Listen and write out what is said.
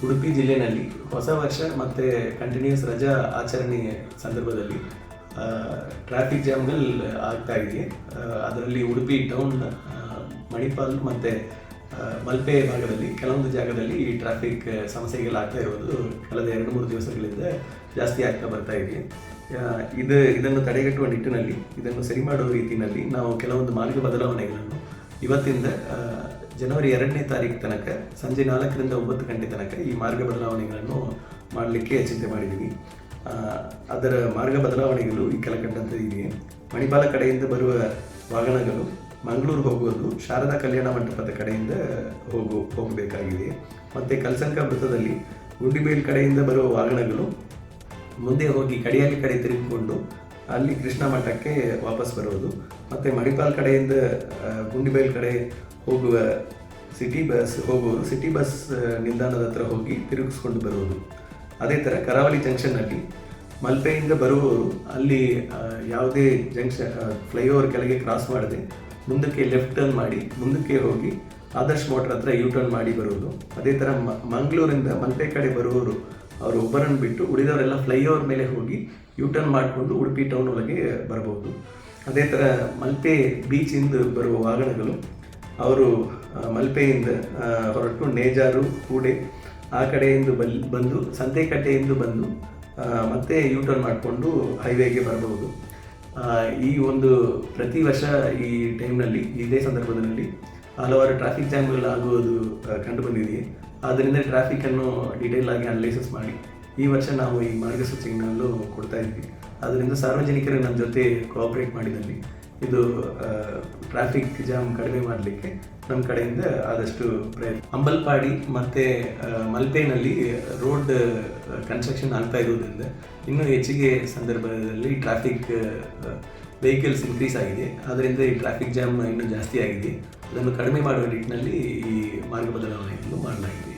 ಉಡುಪಿ ಜಿಲ್ಲೆಯಲ್ಲಿ ಹೊಸ ವರ್ಷ ಮತ್ತು ಕಂಟಿನ್ಯೂಸ್ ರಜಾ ಆಚರಣೆ ಸಂದರ್ಭದಲ್ಲಿ ಟ್ರಾಫಿಕ್ ಜಾಮ್ಗಳು ಆಗ್ತಾ ಇದೆ. ಅದರಲ್ಲಿ ಉಡುಪಿ ಟೌನ್, ಮಣಿಪಾಲ್ ಮತ್ತು ಮಲ್ಪೆ ಭಾಗದಲ್ಲಿ ಕೆಲವೊಂದು ಜಾಗದಲ್ಲಿ ಈ ಟ್ರಾಫಿಕ್ ಸಮಸ್ಯೆಗಳು ಆಗ್ತಾ ಇರೋದು ಕಳೆದ 2-3 ದಿವಸಗಳಿಂದ ಜಾಸ್ತಿ ಆಗ್ತಾ ಬರ್ತಾ ಇದೆ. ಇದನ್ನು ತಡೆಗಟ್ಟುವ ನಿಟ್ಟಿನಲ್ಲಿ, ಇದನ್ನು ಸರಿ ಮಾಡುವ ರೀತಿಯಲ್ಲಿ ನಾವು ಕೆಲವೊಂದು ಮಾರ್ಗ ಬದಲಾವಣೆಗಳನ್ನು ಇವತ್ತಿಂದ ಜನವರಿ 2ನೇ ತಾರೀಕು ತನಕ ಸಂಜೆ 4ರಿಂದ 9 ಗಂಟೆ ತನಕ ಈ ಮಾರ್ಗ ಬದಲಾವಣೆಗಳನ್ನು ಮಾಡಲಿಕ್ಕೆ ಚಿಂತೆ ಮಾಡಿದ್ದೀವಿ. ಅದರ ಮಾರ್ಗ ಬದಲಾವಣೆಗಳು ಈ ಕೆಳಕಂಡಂತೆ ಇದೆ. ಮಣಿಪಾಲ ಕಡೆಯಿಂದ ಬರುವ ವಾಹನಗಳು ಮಂಗಳೂರು ಹೋಗುವುದು ಶಾರದಾ ಕಲ್ಯಾಣ ಮಂಟಪದ ಕಡೆಯಿಂದ ಹೋಗಬೇಕಾಗಿದೆ. ಮತ್ತು ಕಲ್ಸಂಕ ವೃತ್ತದಲ್ಲಿ ಗುಂಡಿಬೇಲ್ ಕಡೆಯಿಂದ ಬರುವ ವಾಹನಗಳು ಮುಂದೆ ಹೋಗಿ ಕಡಿಯಾಲಿ ಕಡೆ ತಿರುಗಿಕೊಂಡು ಅಲ್ಲಿ ಕೃಷ್ಣ ಮಠಕ್ಕೆ ವಾಪಸ್ ಬರುವುದು. ಮತ್ತು ಮಣಿಪಾಲ್ ಕಡೆಯಿಂದ ಗುಂಡಿಬೇಲ್ ಕಡೆ ಹೋಗುವ ಸಿಟಿ ಬಸ್ ನಿಲ್ದಾಣದ ಹತ್ರ ಹೋಗಿ ತಿರುಗಿಸ್ಕೊಂಡು ಬರುವುದು. ಅದೇ ಥರ ಕರಾವಳಿ ಜಂಕ್ಷನ್ನಲ್ಲಿ ಮಲ್ಪೆಯಿಂದ ಬರುವವರು ಅಲ್ಲಿ ಯಾವುದೇ ಫ್ಲೈಓವರ್ ಕೆಳಗೆ ಕ್ರಾಸ್ ಮಾಡದೆ ಮುಂದಕ್ಕೆ ಲೆಫ್ಟ್ ಟರ್ನ್ ಮಾಡಿ ಮುಂದಕ್ಕೆ ಹೋಗಿ ಆದರ್ಶ್ ಮೋಟ್ರ್ ಹತ್ರ ಯೂ ಟರ್ನ್ ಮಾಡಿ ಬರುವುದು. ಅದೇ ಥರ ಮಂಗಳೂರಿಂದ ಮಲ್ಪೆ ಕಡೆ ಬರುವವರು ಅವರು ಒಬ್ಬರನ್ನು ಬಿಟ್ಟು ಉಳಿದವರೆಲ್ಲ ಫ್ಲೈಓವರ್ ಮೇಲೆ ಹೋಗಿ ಯೂ ಟರ್ನ್ ಮಾಡಿಕೊಂಡು ಉಡುಪಿ ಟೌನ್ ಒಳಗೆ ಬರಬಹುದು. ಅದೇ ಥರ ಮಲ್ಪೆ ಬೀಚಿಂದ ಬರುವ ವಾಹನಗಳು ಅವರು ಮಲ್ಪೆಯಿಂದ ಹೊರಟು ನೇಜಾರು, ಕೂಡೆ ಆ ಕಡೆಯಿಂದ ಬಂದು ಸಂತೆಕಟ್ಟೆಯಿಂದ ಬಂದು ಮತ್ತೆ ಯೂ ಟರ್ನ್ ಮಾಡಿಕೊಂಡು ಹೈವೇಗೆ ಬರಬಹುದು. ಈ ಒಂದು ಪ್ರತಿ ವರ್ಷ ಈ ಟೈಮ್ನಲ್ಲಿ, ಇದೇ ಸಂದರ್ಭದಲ್ಲಿ ಹಲವಾರು ಟ್ರಾಫಿಕ್ ಜಾಮ್ಗಳು ಆಗುವುದು ಕಂಡುಬಂದಿದೆ. ಆದ್ದರಿಂದ ಟ್ರಾಫಿಕನ್ನು ಡೀಟೇಲ್ ಆಗಿ ಅನಲೈಸಿಸ್ ಮಾಡಿ ಈ ವರ್ಷ ನಾವು ಈ ಮಾರ್ಗಸೂಚಿಗಳನ್ನು ಕೊಡ್ತಾ ಇದ್ವಿ. ಆದ್ದರಿಂದ ಸಾರ್ವಜನಿಕರು ನಮ್ಮ ಜೊತೆ ಕೋಆಪರೇಟ್ ಮಾಡಿದಲ್ಲಿ ಇದು ಟ್ರಾಫಿಕ್ ಜಾಮ್ ಕಡಿಮೆ ಮಾಡಲಿಕ್ಕೆ ನಮ್ಮ ಕಡೆಯಿಂದ ಆದಷ್ಟು ಪ್ರಯತ್ನ. ಅಂಬಲ್ಪಾಡಿ ಮತ್ತು ಮಲ್ಪೆನಲ್ಲಿ ರೋಡ್ ಕನ್ಸ್ಟ್ರಕ್ಷನ್ ಆಗ್ತಾ ಇರೋದ್ರಿಂದ ಇನ್ನೂ ಹೆಚ್ಚಿಗೆ ಸಂದರ್ಭದಲ್ಲಿ ಟ್ರಾಫಿಕ್ ವೆಹಿಕಲ್ಸ್ ಇನ್ಕ್ರೀಸ್ ಆಗಿದೆ. ಆದ್ದರಿಂದ ಈ ಟ್ರಾಫಿಕ್ ಜಾಮ್ ಇನ್ನೂ ಜಾಸ್ತಿ ಆಗಿದೆ. ಅದನ್ನು ಕಡಿಮೆ ಮಾಡುವ ನಿಟ್ಟಿನಲ್ಲಿ ಈ ಮಾರ್ಗ ಬದಲಾವಣೆಯನ್ನು ಮಾಡಲಾಗಿದೆ.